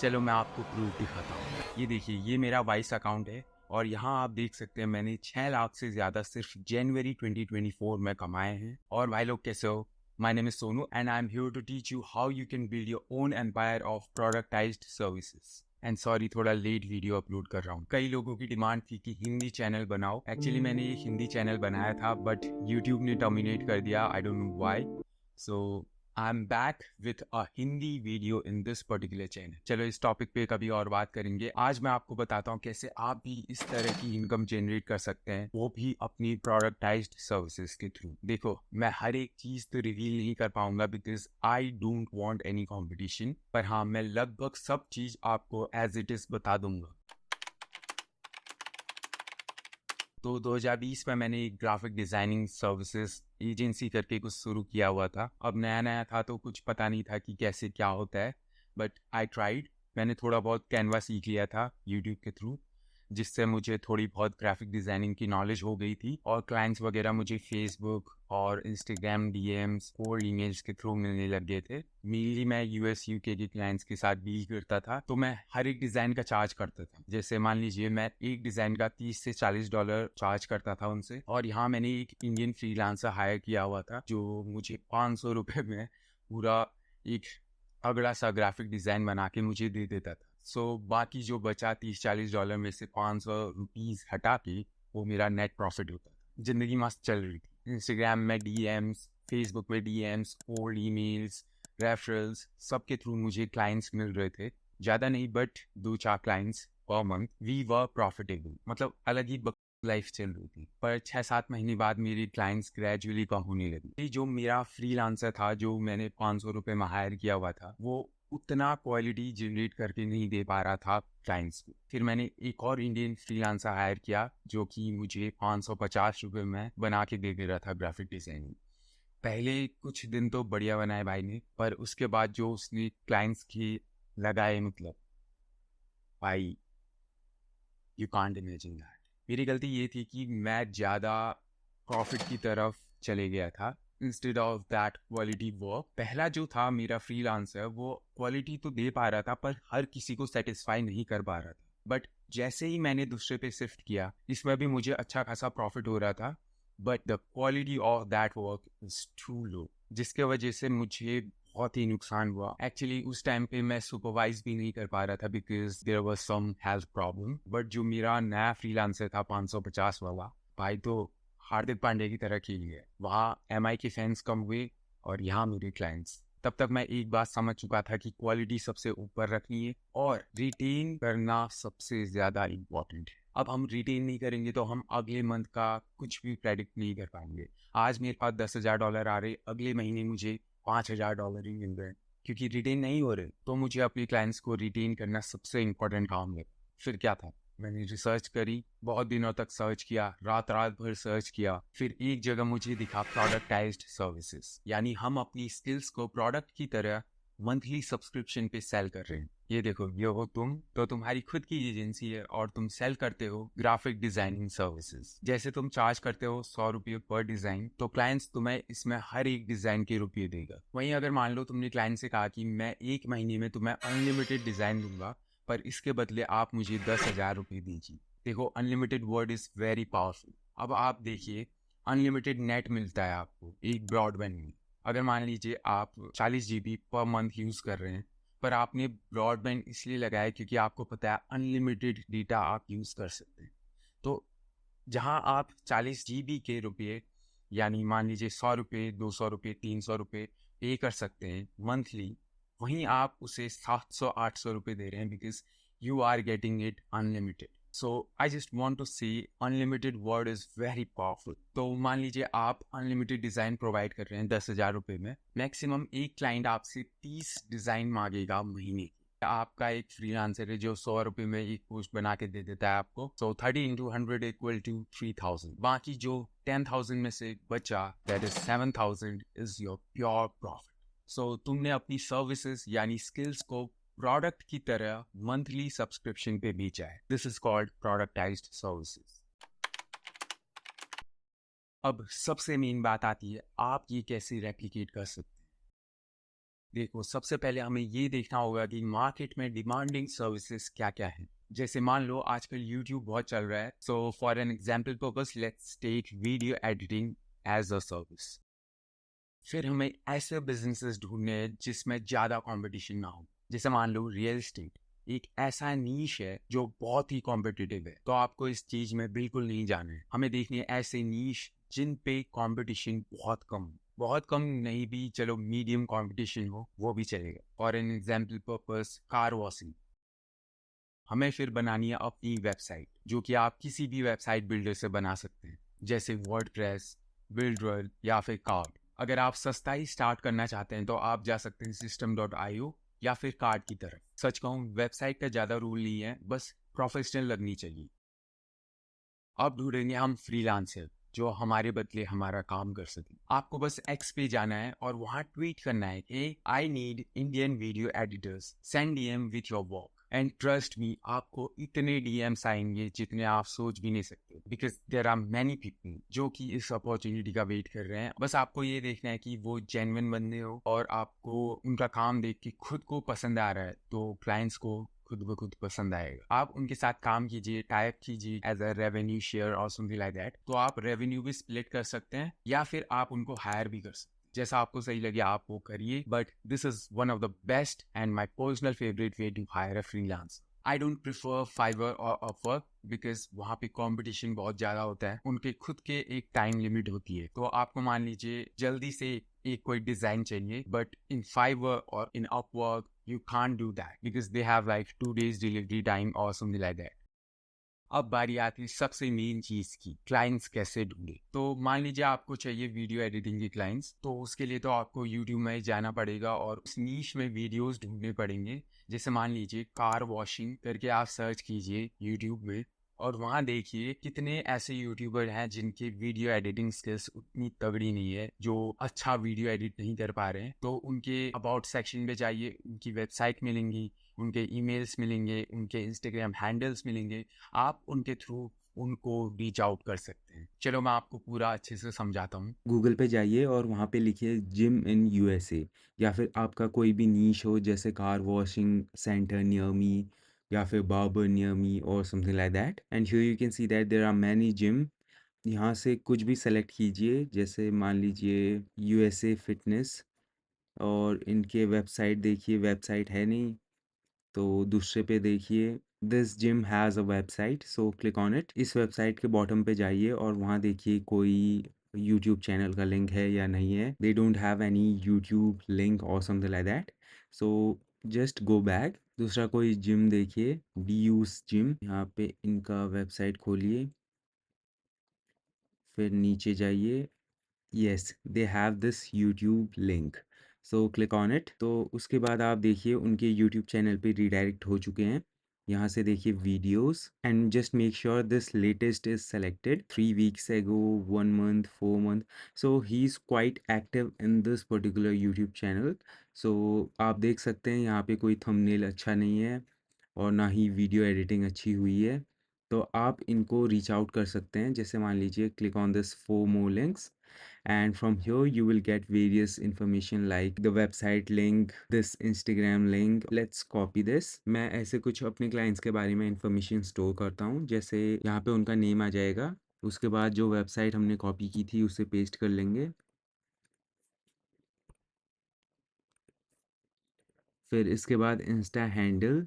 चलो मैं आपको प्रूफ दिखाता हूँ। ये देखिए, ये मेरा वाइस अकाउंट है और यहाँ आप देख सकते हैं मैंने 6 लाख से ज़्यादा सिर्फ जनवरी 2024 में कमाए हैं। और भाई लोग कैसे हो? My name is Sonu and I am here to teach you how you can build your own empire of productized services. And sorry, थोड़ा लेट वीडियो अपलोड कर रहा हूँ। कई लोगों की डिमांड थी कि हिंदी चैनल बनाओ। एक्चुअली मैंने एक हिंदी चैनल बनाया था बट यूट्यूब ने टर्मिनेट कर दिया। I don't know why. So I'm back with a Hindi video in this particular channel. चलो इस टॉपिक पे कभी और बात करेंगे। आज मैं आपको बताता हूँ कैसे आप भी इस तरह की इनकम जनरेट कर सकते हैं, वो भी अपनी प्रोडक्टाइज्ड सर्विसेज के थ्रू। देखो, मैं हर एक चीज तो रिवील नहीं कर पाऊंगा because I don't want any competition, पर हाँ, मैं लगभग सब चीज आपको एज इट इज बता दूंगा। तो 2020 में मैंने एक ग्राफिक डिजाइनिंग सर्विसेज एजेंसी करके कुछ शुरू किया हुआ था। अब नया नया था तो कुछ पता नहीं था कि कैसे क्या होता है, बट आई ट्राइड। मैंने थोड़ा बहुत कैनवा सीख लिया था यूट्यूब के थ्रू, जिससे मुझे थोड़ी बहुत ग्राफिक डिज़ाइनिंग की नॉलेज हो गई थी। और क्लाइंट्स वगैरह मुझे फेसबुक और इंस्टाग्राम डीएम्स और ईमेल्स के थ्रू मिलने लग गए थे। मेनली मैं यूएस यूके के क्लाइंट्स के साथ डील करता था, तो मैं हर एक डिज़ाइन का चार्ज करता था। जैसे मान लीजिए मैं एक डिज़ाइन का $30 से $40 चार्ज करता था उनसे। और यहाँ मैंने एक इंडियन फ्रीलांसर हायर किया हुआ था जो मुझे ₹500 में पूरा एक अगला सा ग्राफिक डिज़ाइन बना के मुझे दे देता था। बाकी जो बचा $30-40 में से ₹500 हटा के वो मेरा नेट प्रॉफिट होता था। जिंदगी मस्त चल रही थी। इंस्टाग्राम में डीएम्स, फेसबुक में डीएम्स, कोल्ड ईमेल्स, रेफरल्स, सबके थ्रू मुझे क्लाइंट्स मिल रहे थे। ज़्यादा नहीं but 2-4 clients per month. We were profitable, मतलब अलग ही लाइफ चल रही थी। पर 6-7 महीने बाद मेरी क्लाइंट्स ग्रेजुअली कम होने लगी। जो मेरा फ्रीलांसर था, जो मैंने ₹500 में हायर किया हुआ था, वो उतना क्वालिटी जनरेट करके नहीं दे पा रहा था क्लाइंट्स को। फिर मैंने एक और इंडियन फ्रीलांसर हायर किया जो कि मुझे ₹550 में बना के दे रहा था ग्राफिक डिजाइनिंग। पहले कुछ दिन तो बढ़िया बनाए भाई ने, पर उसके बाद जो उसने क्लाइंट्स की लगाए, मतलब भाई, यू कांट इमेजिन दैट। मेरी गलती ये थी कि मैं ज़्यादा प्रॉफिट की तरफ चले गया था instead of that quality work. पहला जो था मेरा फ्रीलांसर, वो क्वालिटी तो दे पा रहा था पर हर किसी को सेटिस्फाई नहीं कर पा रहा था। बट जैसे ही मैंने दूसरे पे शिफ्ट किया, इसमें भी मुझे अच्छा खासा प्रॉफिट हो रहा था, but the quality of that work is too low, जिसके वजह से मुझे बहुत ही नुकसान हुआ। एक्चुअली उस टाइम पे मैं सुपरवाइज भी नहीं कर पा रहा था because there was some health problem. But जो मेरा नया फ्रीलांसर था 550 वाला, भाई तो हार्दिक पांडे की तरह खेल गया। वहाँ एमआई के फैंस कम हुए और यहाँ मेरे क्लाइंट्स। तब तक मैं एक बात समझ चुका था कि क्वालिटी सबसे ऊपर रखनी है और रिटेन करना सबसे ज्यादा इम्पोर्टेंट है। अब हम रिटेन नहीं करेंगे तो हम अगले मंथ का कुछ भी प्रेडिक्ट नहीं कर पाएंगे। आज मेरे पास $10,000 आ रहे, अगले महीने मुझे $5,000 ही मिल रहे हैं क्योंकि रिटेन नहीं हो रहे। तो मुझे अपने क्लाइंट्स को रिटेन करना सबसे इम्पोर्टेंट काम है। फिर क्या था, मैंने रिसर्च करी, बहुत दिनों तक सर्च किया, रात रात भर सर्च किया। फिर एक जगह मुझे दिखा प्रोडक्टाइज्ड सर्विसेज, यानी हम अपनी स्किल्स को प्रोडक्ट की तरह मंथली सब्सक्रिप्शन पे सेल कर रहे हैं। ये देखो, ये हो तुम, तो तुम्हारी खुद की एजेंसी है और तुम सेल करते हो ग्राफिक डिजाइनिंग सर्विसेज। जैसे तुम चार्ज करते हो ₹100 पर डिजाइन, तो क्लाइंट्स तुम्हें इसमें हर एक डिजाइन के रुपये देगा। वहीं अगर मान लो तुमने क्लाइंट से कहा कि मैं एक महीने में तुम्हें अनलिमिटेड डिजाइन दूंगा, पर इसके बदले आप मुझे ₹10,000 दीजिए। देखो, unlimited word is very powerful. अब आप देखिए, अनलिमिटेड नेट मिलता है आपको एक ब्रॉडबैंड में। अगर मान लीजिए आप 40 GB पर मंथ यूज कर रहे हैं, पर आपने ब्रॉडबैंड इसलिए लगाया क्योंकि आपको पता है अनलिमिटेड डेटा आप यूज कर सकते हैं। तो जहां आप 40 GB के रुपये, यानी मान लीजिए ₹100, ₹200, ₹300 पे कर सकते हैं मंथली, वहीं आप उसे ₹700-800 दे रहे हैं because you are getting it unlimited. So I just want to see unlimited word is very powerful. तो मान लीजिए आप अनलिमिटेड डिजाइन प्रोवाइड कर रहे हैं ₹10,000 में। मैक्सिमम एक क्लाइंट आपसे 30 डिजाइन मांगेगा महीने की। आपका एक फ्रीलांसर है जो ₹100 में एक पोस्ट बना के दे देता है आपको, सो 30 into 100 इक्वल टू 3000। बाकी जो 10,000 में से बचा, that is 7,000 is your pure profit. So तुमने अपनी सर्विसेज यानी स्किल्स को प्रोडक्ट की तरह मंथली सब्सक्रिप्शन पे बेचा है। This is called productized services. अब सबसे मेन बात आती है, आप ये कैसे रेप्लिकेट कर सकते हैं। देखो, सबसे पहले हमें ये देखना होगा कि मार्केट में डिमांडिंग सर्विसेज क्या क्या है। जैसे मान लो आजकल यूट्यूब बहुत चल रहा है, so for an example purpose let's take video editing as a service. फिर हमें ऐसे बिजनेसेस ढूंढने हैं जिसमें ज़्यादा कंपटीशन ना हो। जैसे मान लो रियल एस्टेट एक ऐसा नीश है जो बहुत ही कॉम्पिटिटिव है, तो आपको इस चीज में बिल्कुल नहीं जाना है। हमें देखनी है ऐसे नीश जिन पे कंपटीशन बहुत कम हो। बहुत कम नहीं भी चलो, मीडियम कंपटीशन हो वो भी चलेगा। For an example purpose car washing. हमें फिर बनानी है अपनी वेबसाइट, जो कि आप किसी भी वेबसाइट बिल्डर से बना सकते हैं, जैसे वर्डप्रेस, बिल्डर या फिर कार्ड। अगर आप सस्ता ही स्टार्ट करना चाहते हैं तो आप जा सकते हैं system.io या फिर कार्ड की तरफ। सच कहूँ, वेबसाइट का ज़्यादा रूल नहीं है, बस प्रोफेशनल लगनी चाहिए। अब ढूंढेंगे हम फ्रीलांसर जो हमारे बदले हमारा काम कर सके। आपको बस एक्स पे जाना है और वहां ट्वीट करना है कि I need Indian video editors, send DM with your work. And trust me, आपको इतने डीएम्स आएंगे जितने आप सोच भी नहीं सकते, because there are many people जो कि इस अपॉर्चुनिटी का वेट कर रहे हैं। बस आपको ये देखना है कि वो जेन्युइन बंदे हो और आपको उनका काम देख के खुद को पसंद आ रहा है, तो क्लाइंट्स को खुद ब खुद पसंद आएगा। आप उनके साथ काम कीजिए, टाइप कीजिए एज अ रेवेन्यू शेयर और समथिंग लाइक दैट। तो आप रेवेन्यू भी स्प्लिट कर सकते हैं या फिर आप उनको हायर भी कर सकते हैं। जैसा आपको सही लगे आप वो करिए, but this is one of the best and my personal favourite way to hire a freelance. I don't prefer Fiverr और अपवर्क बिकॉज वहाँ पे कंपटीशन बहुत ज़्यादा होता है। उनके खुद के एक टाइम लिमिट होती है, तो आपको मान लीजिए जल्दी से एक कोई डिज़ाइन चाहिए, बट इन फाइवर और इन Upwork you can't do that because they have like 2 days delivery time or something like that. अब बारी आती है सबसे मेन चीज की, क्लाइंट्स कैसे ढूंढे। तो मान लीजिए आपको चाहिए वीडियो एडिटिंग के क्लाइंट्स, तो उसके लिए तो आपको यूट्यूब में जाना पड़ेगा और उस नीश में वीडियोस ढूंढने पड़ेंगे। जैसे मान लीजिए कार वॉशिंग करके आप सर्च कीजिए यूट्यूब में, और वहाँ देखिए कितने ऐसे यूट्यूबर हैं जिनकी वीडियो एडिटिंग स्किल्स उतनी तगड़ी नहीं है, जो अच्छा वीडियो एडिट नहीं कर पा रहे हैं। तो उनके अबाउट सेक्शन में जाइए, उनकी वेबसाइट मिलेंगी, उनके ईमेल्स मिलेंगे, उनके इंस्टाग्राम हैंडल्स मिलेंगे। आप उनके थ्रू उनको रीच आउट कर सकते हैं। चलो मैं आपको पूरा अच्छे से समझाता हूँ। गूगल पे जाइए और वहाँ पे लिखिए जिम इन यूएसए, या फिर आपका कोई भी नीश हो जैसे car washing centre near me या फिर बार्बर नियर मी और something like that, and here you can see that there are many gym. यहाँ से कुछ भी सेलेक्ट कीजिए, जैसे मान लीजिए यूएसए फिटनेस, और इनके वेबसाइट देखिए, वेबसाइट है नहीं, तो दूसरे पे देखिए this gym has a website, so click on it. इस वेबसाइट के बॉटम पे जाइए और वहाँ देखिए कोई यूट्यूब चैनल का लिंक है या नहीं है। They don't have any YouTube link और something like that, so just go back. दूसरा कोई जिम देखिए, डी यूज जिम, यहाँ पे इनका वेबसाइट खोलिए, फिर नीचे जाइए, yes they have this YouTube link, so click on it. तो उसके बाद आप देखिए उनके यूट्यूब चैनल पे रिडायरेक्ट हो चुके हैं। यहाँ से देखिए videos and just make sure this latest is selected 3 weeks ago, 1 month, 4 month, so he is quite active in this particular YouTube channel. सो आप देख सकते हैं यहाँ पे कोई थंबनेल अच्छा नहीं है और ना ही वीडियो एडिटिंग अच्छी हुई है, तो आप इनको रीच आउट कर सकते हैं। जैसे मान लीजिए click on this 4 more links, and from here you will get various information like the website link, this Instagram link. Let's copy this. मैं ऐसे कुछ अपने क्लाइंट्स के बारे में इंफॉर्मेशन स्टोर करता हूँ, जैसे यहाँ पे उनका नेम आ जाएगा, उसके बाद जो वेबसाइट हमने कॉपी की थी उसे पेस्ट कर लेंगे, फिर इसके बाद इंस्टा हैंडल,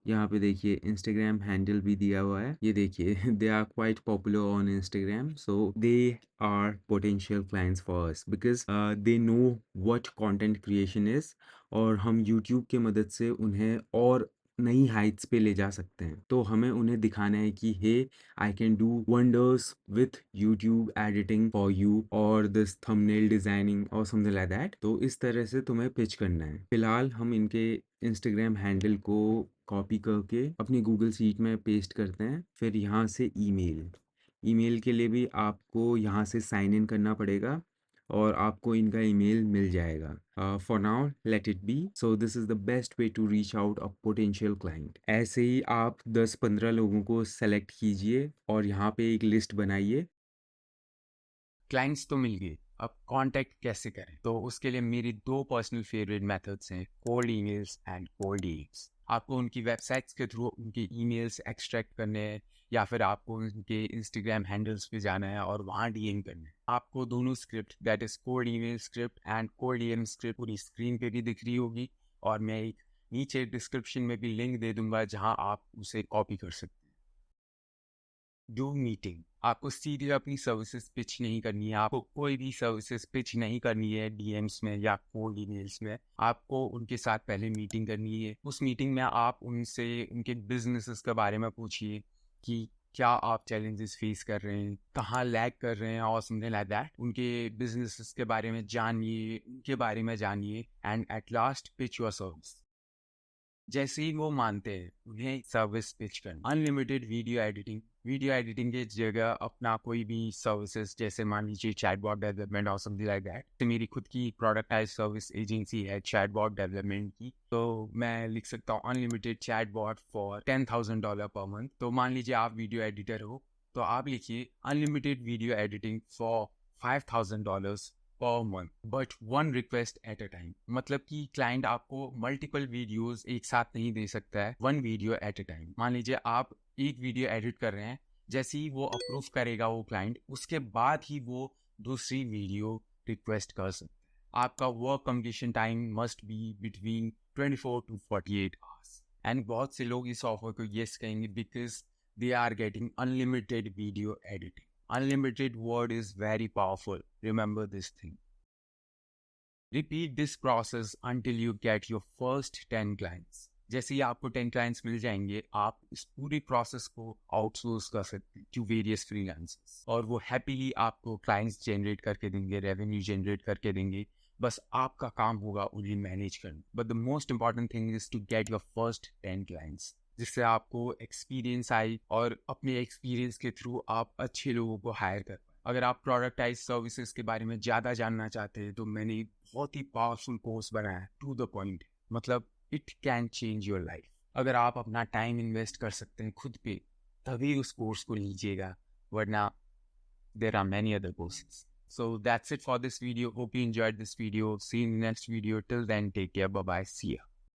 यहाँ पे देखिए इंस्टाग्राम हैंडल भी दिया हुआ है, ये देखिए they are quite popular on Instagram, so they are potential clients for us because they know what content creation is, और हम यूट्यूब के मदद से उन्हें और नई हाइट्स पे ले जा सकते हैं। तो हमें उन्हें दिखाना है कि hey, I can do wonders with YouTube editing for you और दिस थंबनेल डिजाइनिंग और समथिंग लाइक दैट। तो इस तरह से तुम्हें पिच करना है। फिलहाल हम इनके इंस्टाग्राम हैंडल को कॉपी करके अपनी गूगल शीट में पेस्ट करते हैं। फिर यहाँ से ईमेल, ईमेल के लिए भी आपको यहाँ से साइन इन करना पड़ेगा और आपको इनका ईमेल मिल जाएगा। For now let it be. So this is the best way to reach out a potential client. ऐसे ही आप 10-15 लोगों को सेलेक्ट कीजिए और यहाँ पे एक लिस्ट बनाइए। क्लाइंट्स तो मिल गए, अब कांटेक्ट कैसे करें, तो उसके लिए मेरी 2 पर्सनल फेवरेट मेथड्स हैं, cold emails and cold DMs. आपको उनकी वेबसाइट्स के थ्रू उनके ईमेल्स एक्सट्रैक्ट करने हैं या फिर आपको उनके इंस्टाग्राम हैंडल्स पे जाना है और वहाँ डीएम करना है। आपको दोनों script, that is cold email script and cold DM script, पूरी स्क्रीन पे भी दिख रही होगी और मैं एक नीचे डिस्क्रिप्शन में भी लिंक दे दूंगा जहाँ आप उसे कॉपी कर सकते हैं। डू मीटिंग, आपको सीधे अपनी सर्विसेज पिच नहीं करनी है, आपको कोई भी सर्विसेज पिच नहीं करनी है डीएम्स में या कोल्ड ईमेल्स में। आपको उनके साथ पहले मीटिंग करनी है। उस मीटिंग में आप उनसे उनके बिजनेसेस के बारे में पूछिए कि क्या आप चैलेंजेस फेस कर रहे हैं, कहाँ लैग कर रहे हैं और समथिंग लाइक दैट। उनके बिजनेसेस के बारे में जानिए, उनके बारे में जानिए and at last pitch your service. जैसे ही वो मानते हैं उन्हें सर्विस पिच करना। अनलिमिटेड वीडियो एडिटिंग की जगह अपना कोई भी सर्विसेज, जैसे मान लीजिए चैटबॉट डेवलपमेंट और समथिंग लाइक दैट। तो मेरी खुद की प्रोडक्टाइज सर्विस एजेंसी है चैटबॉट डेवलपमेंट की, तो मैं लिख सकता हूँ unlimited chatbot for $10,000 per month. तो मान लीजिए आप वीडियो एडिटर हो तो आप लिखिए unlimited video editing for $5,000 per month, but one request at a time. मतलब कि क्लाइंट आपको मल्टीपल वीडियोस एक साथ नहीं दे सकता है, one video at a time. मान लीजिए आप एक वीडियो एडिट कर रहे हैं, जैसे ही वो अप्रूव करेगा वो क्लाइंट, उसके बाद ही वो दूसरी वीडियो रिक्वेस्ट कर सकता है। आपका work completion time must be between 24 to 48 hours. And बहुत से लोग इस ऑफर को येस कहेंगे because they are getting unlimited video editing. Unlimited word is very powerful. Remember this thing. Repeat this process until you get your first 10 clients. जैसे ही आपको 10 clients मिल जाएंगे, आप इस पूरी प्रोसेस को आउटसोर्स कर सकते हैं टू वेरियस फ्रीलांसर्स और वो हैप्पीली आपको क्लाइंट्स जनरेट करके देंगे, रेवेन्यू जनरेट करके देंगे। बस आपका काम होगा उन्हें मैनेज करना। But the most important thing is to get your first 10 clients, जिससे आपको एक्सपीरियंस आए और अपने एक्सपीरियंस के थ्रू आप अच्छे लोगों को हायर कर पाए। अगर आप प्रोडक्टाइज सर्विसेज के बारे में ज़्यादा जानना चाहते हैं तो मैंने बहुत ही पावरफुल कोर्स बनाया है, टू द पॉइंट। मतलब it can change your life. अगर आप अपना टाइम इन्वेस्ट कर सकते हैं खुद पे तभी उस कोर्स को लीजिएगा, वरना there are many other courses. So that's it for this video. Hope you enjoyed this video. See you in the next video. Till then, take care. Bye bye. See ya.